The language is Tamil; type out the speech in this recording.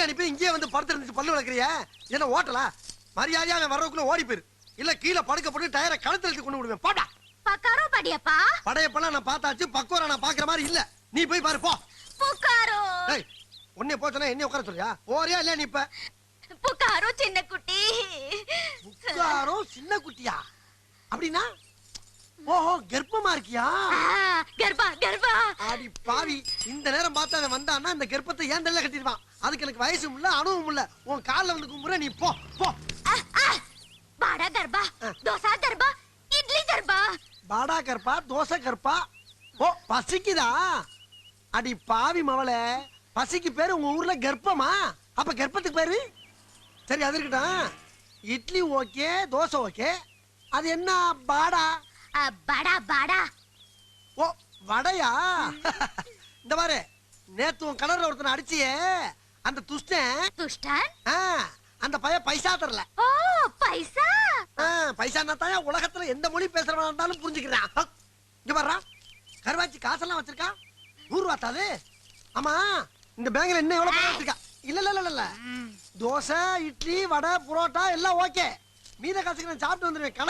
அனுப்பி இங்கேயே வந்து படுத்து இருந்துச்சு பல்லு வளர்க்குறிய என்ன ஓட்டலா மரியாதையா அவன் வர்றதுக்குள்ள ஓடி போயிரு இல்ல கீழே படுக்க போட்டு டயரை கழுத்து எடுத்து கொண்டு விடுவேன் போடா பக்காரோ படியப்பா படையப்பெல்லாம் நான் பார்த்தாச்சு பக்கோரா நான் பாக்குற மாதிரி இல்ல நீ போய் பாரு போ புக்காரோ டேய் உன்னை போச்சனா என்ன உட்கார சொல்றியா போறியா இல்ல நீ இப்ப புக்காரோ சின்ன குட்டி புக்காரோ சின்ன குட்டியா அப்படின்னா ஓஹோ கர்ப்பமா இருக்கியா கர்ப்பா கர்ப்பா ஆடி பாவி இந்த நேரம் பார்த்து அவன் வந்தான்னா இந்த கர்ப்பத்தை ஏன் தள்ள கட்டிடுவான் அதுக்கு எனக்கு வயசும் இல்ல அனுபவம் இல்ல உன் காலில் வந்து கும்புற நீ போ போ பாடா கர்ப்பா தோசா கர்ப்பா இட்லி கர்ப்பா பாடா கர்ப்பா தோசை கர்ப்பா ஓ பசிக்குதா அடி பாவி மவளே பசிக்கு பேரு உங்க ஊர்ல கர்ப்பமா அப்ப கர்ப்பத்துக்கு பேரு சரி அது இருக்கட்டும் இட்லி ஓகே தோசை ஓகே அது என்ன பாடா பாடா பாடா ஓ வடையா இந்த பாரு நேத்து உன் கலர்ல ஒருத்தனை அடிச்சியே அந்த துஷ்டன் அந்த பையன் பைசா தரல ஓ பைசா பைசா தான் உலகத்துல எந்த மொழி பேசுறவனா இருந்தாலும் புரிஞ்சுக்கிறான் இங்க பாரு கருவாச்சி காசெல்லாம் வச்சிருக்கா 100 ரூபா தாது ஆமா இந்த பேங்க்ல என்ன எவ்வளவு பணம் வச்சிருக்கா இல்ல இல்ல இல்ல இல்ல தோசை இட்லி வடை புரோட்டா எல்லாம் ஓகே மீத காசுக்கு நான் சாப்பிட்டு வந்துருவேன்